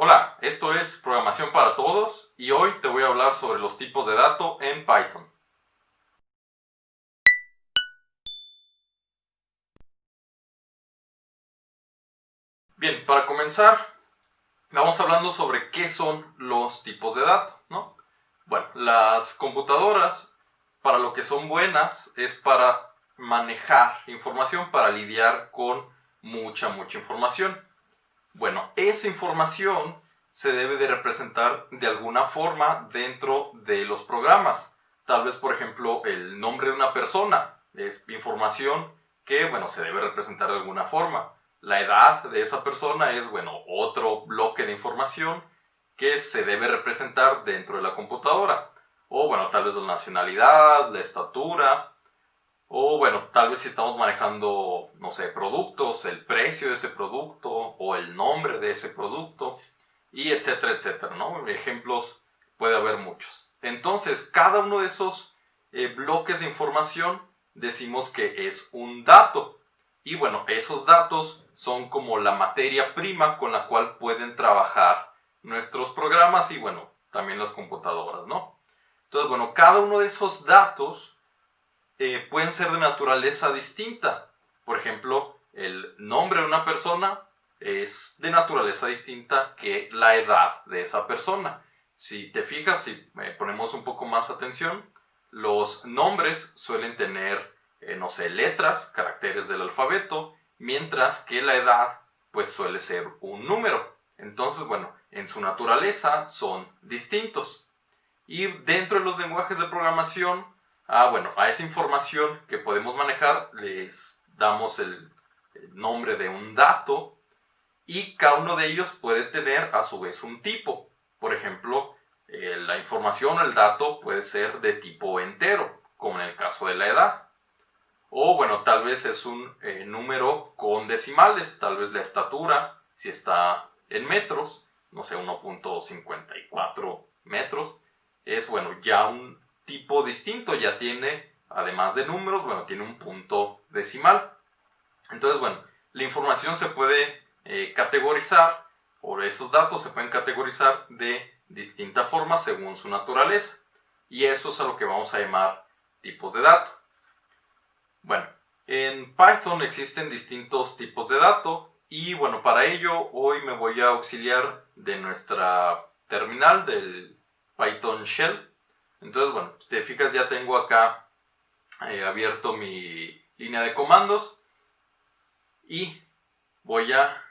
Hola, esto es Programación para Todos y hoy te voy a hablar sobre los tipos de datos en Python. Bien, para comenzar, vamos hablando sobre qué son los tipos de datos, ¿no? Bueno, las computadoras, para lo que son buenas, es para manejar información, para lidiar con mucha información. Bueno, esa información se debe de representar de alguna forma dentro de los programas. Tal vez, por ejemplo, el nombre de una persona es información que, se debe representar de alguna forma. La edad de esa persona es, otro bloque de información que se debe representar dentro de la computadora. O, tal vez la nacionalidad, la estatura. O tal vez si estamos manejando, no sé, productos, el precio de ese producto o el nombre de ese producto y etcétera, etcétera, ¿no? Ejemplos puede haber muchos. Entonces, cada uno de esos bloques de información decimos que es un dato. Y esos datos son como la materia prima con la cual pueden trabajar nuestros programas y también las computadoras, ¿no? Entonces, cada uno de esos datos pueden ser de naturaleza distinta. Por ejemplo, el nombre de una persona es de naturaleza distinta que la edad de esa persona. Si te fijas, si ponemos un poco más atención, los nombres suelen tener, no sé, letras, caracteres del alfabeto, mientras que la edad pues suele ser un número. Entonces, en su naturaleza son distintos. Y dentro de los lenguajes de programación, a esa información que podemos manejar les damos el nombre de un dato y cada uno de ellos puede tener a su vez un tipo. Por ejemplo, la información o el dato puede ser de tipo entero, como en el caso de la edad. O tal vez es un número con decimales, tal vez la estatura, si está en metros, no sé, 1.54 metros, es ya un tipo distinto, ya tiene, además de números, tiene un punto decimal. Entonces, la información se puede categorizar, o esos datos se pueden categorizar de distinta forma según su naturaleza. Y eso es a lo que vamos a llamar tipos de datos. Bueno, en Python existen distintos tipos de datos y para ello hoy me voy a auxiliar de nuestra terminal del Python Shell. Entonces, si te fijas, ya tengo acá abierto mi línea de comandos y voy a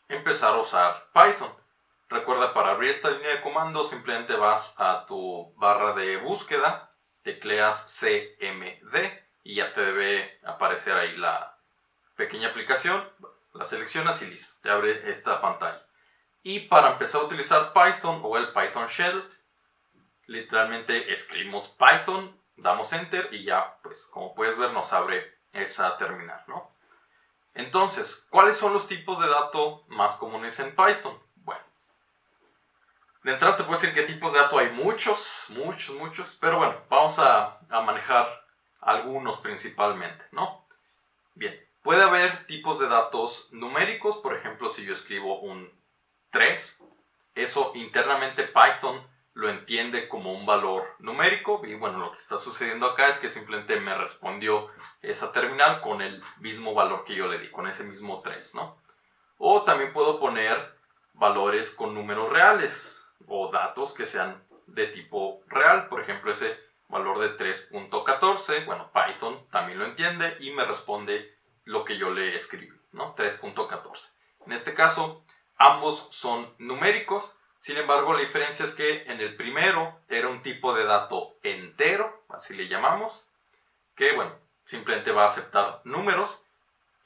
empezar a usar Python. Recuerda, para abrir esta línea de comandos simplemente vas a tu barra de búsqueda, tecleas CMD y ya te debe aparecer ahí la pequeña aplicación, la seleccionas y listo, te abre esta pantalla. Y para empezar a utilizar Python o el Python Shell, literalmente escribimos Python, damos Enter y ya, pues como puedes ver, nos abre esa terminal, ¿no? Entonces, ¿cuáles son los tipos de datos más comunes en Python? Bueno, de entrada te puedo decir que tipos de datos hay muchos, pero vamos a manejar algunos principalmente, ¿no? Bien, puede haber tipos de datos numéricos, por ejemplo, si yo escribo un 3, eso internamente Python lo entiende como un valor numérico y lo que está sucediendo acá es que simplemente me respondió esa terminal con el mismo valor que yo le di, con ese mismo 3, ¿no? O también puedo poner valores con números reales o datos que sean de tipo real, por ejemplo ese valor de 3.14, Python también lo entiende y me responde lo que yo le escribí, ¿no? 3.14. En este caso, ambos son numéricos, sin embargo, la diferencia es que en el primero era un tipo de dato entero, así le llamamos, que simplemente va a aceptar números.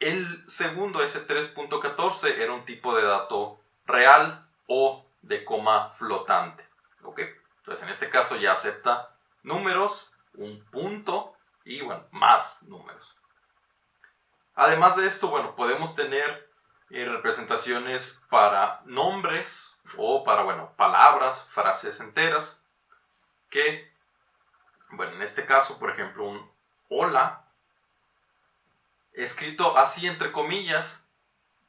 El segundo, ese 3.14, era un tipo de dato real o de coma flotante, ¿ok? Entonces, en este caso ya acepta números, un punto y, más números. Además de esto, podemos tener representaciones para nombres o para, palabras, frases enteras, que, en este caso, por ejemplo, un hola, escrito así entre comillas,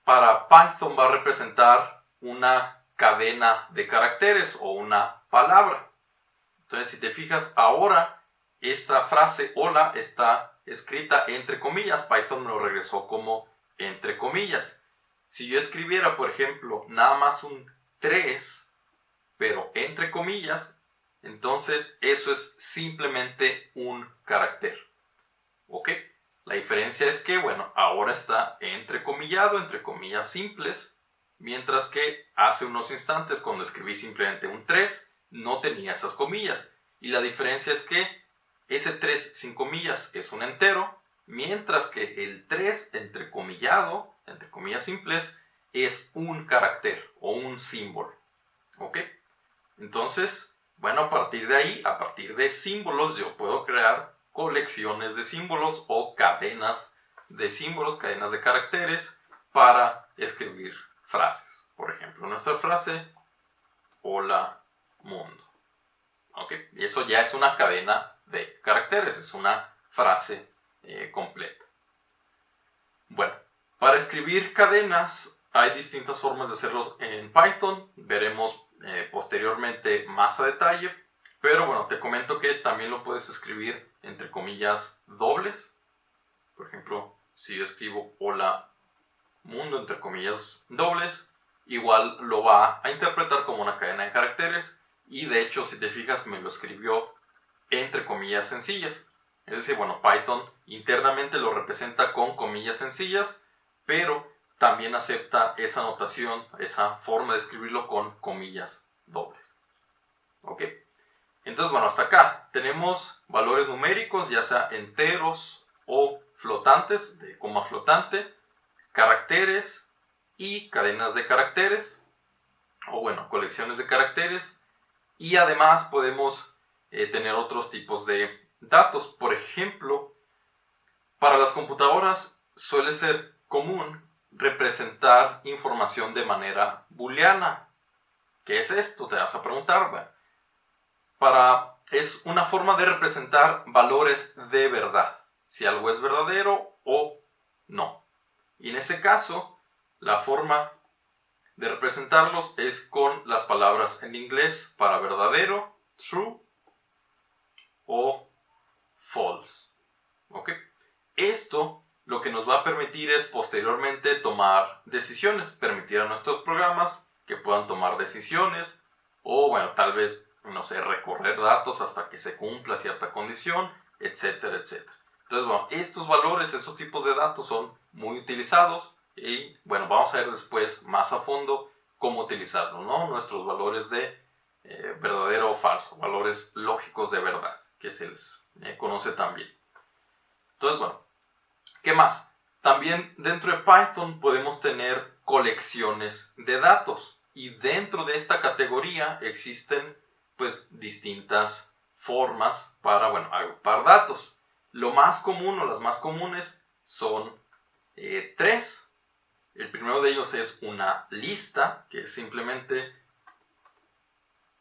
para Python va a representar una cadena de caracteres o una palabra. Entonces, si te fijas, ahora esta frase hola está escrita entre comillas. Python me lo regresó como entre comillas. Si yo escribiera, por ejemplo, nada más un 3, pero entre comillas, entonces eso es simplemente un carácter. ¿Ok? La diferencia es que, bueno, ahora está entrecomillado, entre comillas simples, mientras que hace unos instantes, cuando escribí simplemente un 3, no tenía esas comillas. Y la diferencia es que ese 3 sin comillas es un entero, mientras que el 3 entrecomillado, entre comillas simples, es un carácter o un símbolo. ¿Ok? Entonces, bueno, a partir de ahí, a partir de símbolos, yo puedo crear colecciones de símbolos o cadenas de símbolos, cadenas de caracteres para escribir frases. Por ejemplo, nuestra frase, hola mundo. ¿Ok? Y eso ya es una cadena de caracteres, es una frase completa. Bueno, para escribir cadenas hay distintas formas de hacerlos en Python. Veremos posteriormente más a detalle. Pero bueno, te comento que también lo puedes escribir entre comillas dobles. Por ejemplo, si yo escribo hola mundo entre comillas dobles, igual lo va a interpretar como una cadena de caracteres. Y de hecho, si te fijas, me lo escribió entre comillas sencillas. Es decir, bueno, Python internamente lo representa con comillas sencillas, pero también acepta esa notación, esa forma de escribirlo con comillas dobles. ¿Ok? Entonces, bueno, hasta acá tenemos valores numéricos, ya sea enteros o flotantes, de coma flotante, caracteres y cadenas de caracteres, o bueno, colecciones de caracteres, y además podemos tener otros tipos de datos. Por ejemplo, para las computadoras suele ser común representar información de manera booleana. ¿Qué es esto? Te vas a preguntar. Bueno, es una forma de representar valores de verdad, si algo es verdadero o no. Y en ese caso, la forma de representarlos es con las palabras en inglés para verdadero, true, o false. ¿Ok? Esto lo que nos va a permitir es posteriormente tomar decisiones, permitir a nuestros programas que puedan tomar decisiones o, bueno, tal vez, no sé, recorrer datos hasta que se cumpla cierta condición, etcétera, etcétera. Entonces, bueno, estos valores, esos tipos de datos son muy utilizados y, bueno, vamos a ver después más a fondo cómo utilizarlos, ¿no? Nuestros valores de verdadero o falso, valores lógicos de verdad, que se les conoce también. Entonces, bueno, ¿qué más? También dentro de Python podemos tener colecciones de datos y dentro de esta categoría existen pues distintas formas para, bueno, agrupar datos. Lo más común o las más comunes son tres. El primero de ellos es una lista, que es simplemente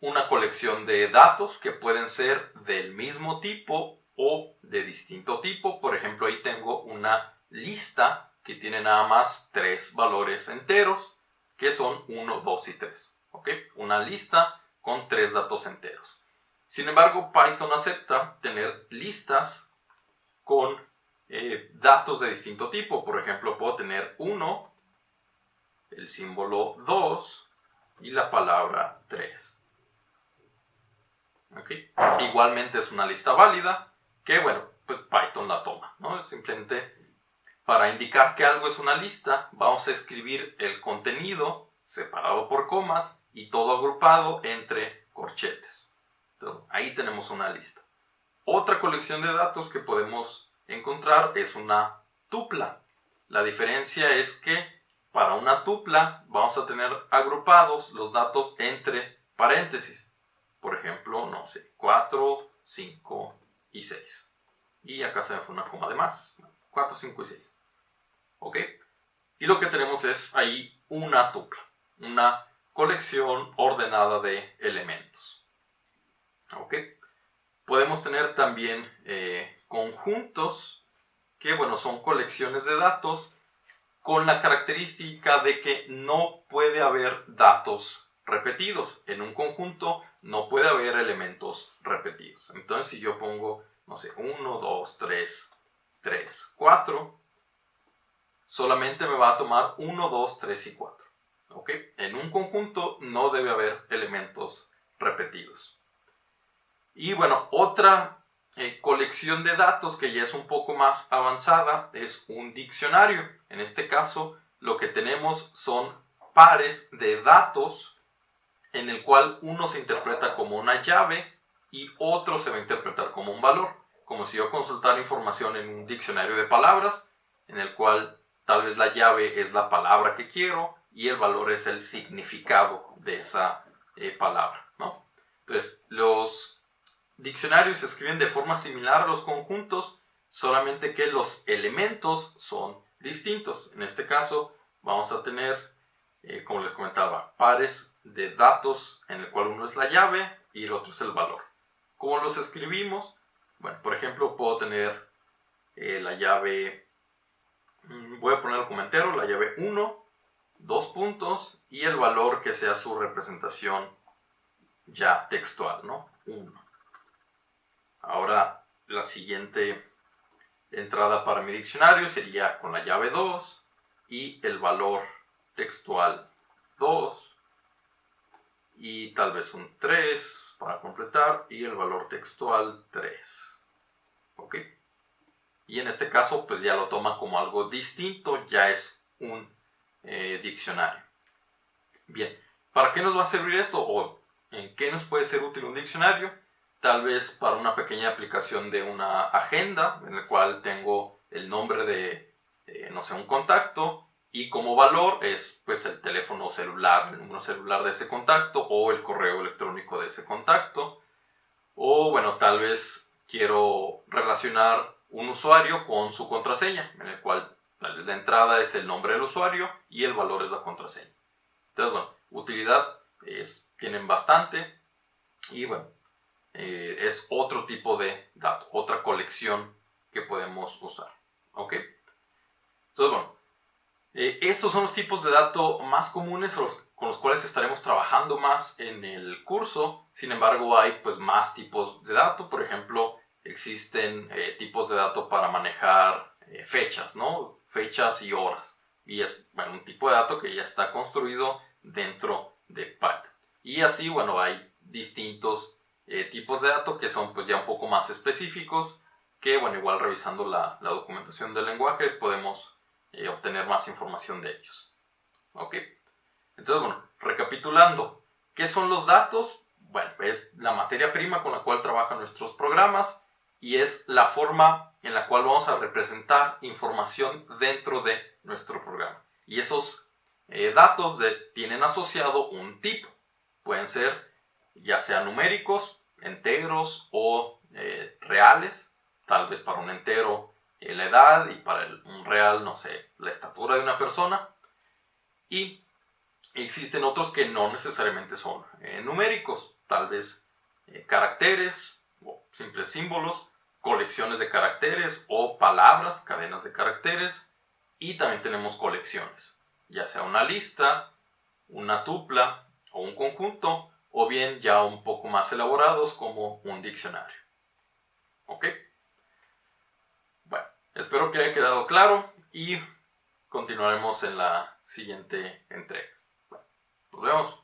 una colección de datos que pueden ser del mismo tipo o de distinto tipo. Por ejemplo, ahí tengo una lista que tiene nada más 3 valores enteros, que son 1, 2 y 3. ¿Ok? Una lista con 3 datos enteros. Sin embargo, Python acepta tener listas con datos de distinto tipo. Por ejemplo, puedo tener 1, el símbolo 2 y la palabra 3. ¿Okay? Igualmente es una lista válida que, bueno, pues Python la toma, ¿no? Simplemente para indicar que algo es una lista, vamos a escribir el contenido separado por comas y todo agrupado entre corchetes. Entonces, ahí tenemos una lista. Otra colección de datos que podemos encontrar es una tupla. La diferencia es que para una tupla vamos a tener agrupados los datos entre paréntesis. Por ejemplo, no sé, 4, 5 y 6. Y acá se me fue una coma de más. 4, 5 y 6. ¿Ok? Y lo que tenemos es ahí una tupla. Una colección ordenada de elementos. ¿Ok? Podemos tener también conjuntos que, bueno, son colecciones de datos con la característica de que no puede haber datos repetidos. En un conjunto no puede haber elementos repetidos. Entonces si yo pongo, no sé, 1, 2, 3, 4, solamente me va a tomar 1, 2, 3 y 4. ¿Ok? En un conjunto no debe haber elementos repetidos. Y bueno, otra colección de datos que ya es un poco más avanzada es un diccionario. En este caso, lo que tenemos son pares de datos en el cual uno se interpreta como una llave y otro se va a interpretar como un valor. Como si yo consultara información en un diccionario de palabras, en el cual tal vez la llave es la palabra que quiero y el valor es el significado de esa palabra, ¿no? Entonces, los diccionarios se escriben de forma similar a los conjuntos, solamente que los elementos son distintos. En este caso, vamos a tener, como les comentaba, pares de datos en el cual uno es la llave y el otro es el valor. ¿Cómo los escribimos? Bueno, por ejemplo, puedo tener la llave, voy a ponerlo como entero, la llave 1, 2 puntos y el valor que sea su representación ya textual, ¿no? 1. Ahora la siguiente entrada para mi diccionario sería con la llave 2 y el valor textual 2 y tal vez un 3 para completar y el valor textual 3. ¿Ok? Y en este caso pues ya lo toma como algo distinto, ya es un diccionario. Bien, ¿para qué nos va a servir esto? ¿O en qué nos puede ser útil un diccionario? Tal vez para una pequeña aplicación de una agenda en la cual tengo el nombre de, no sé, un contacto y como valor es pues el teléfono celular, el número celular de ese contacto o el correo electrónico de ese contacto. O bueno, tal vez quiero relacionar un usuario con su contraseña, en el cual tal vez la entrada es el nombre del usuario y el valor es la contraseña. Entonces, bueno, utilidad tienen bastante y bueno, es otro tipo de dato, otra colección que podemos usar. ¿Ok? Entonces, bueno, estos son los tipos de datos más comunes con los cuales estaremos trabajando más en el curso. Sin embargo, hay pues más tipos de datos. Por ejemplo, existen tipos de datos para manejar fechas, ¿no? Fechas y horas. Y es bueno, un tipo de dato que ya está construido dentro de Python. Y así, bueno, hay distintos tipos de datos que son pues ya un poco más específicos, que bueno, igual revisando la documentación del lenguaje podemos obtener más información de ellos. ¿Ok? Entonces, bueno, recapitulando, ¿qué son los datos? Bueno, es la materia prima con la cual trabajan nuestros programas y es la forma en la cual vamos a representar información dentro de nuestro programa. Y esos datos tienen asociado un tipo. Pueden ser ya sea numéricos, enteros o reales. Tal vez para un entero la edad y para un real, no sé, la estatura de una persona. Y existen otros que no necesariamente son numéricos, tal vez caracteres o simples símbolos, colecciones de caracteres o palabras, cadenas de caracteres. Y también tenemos colecciones, ya sea una lista, una tupla o un conjunto, o bien ya un poco más elaborados como un diccionario. ¿Ok? Bueno, espero que haya quedado claro y continuaremos en la siguiente entrega. Bueno, nos vemos.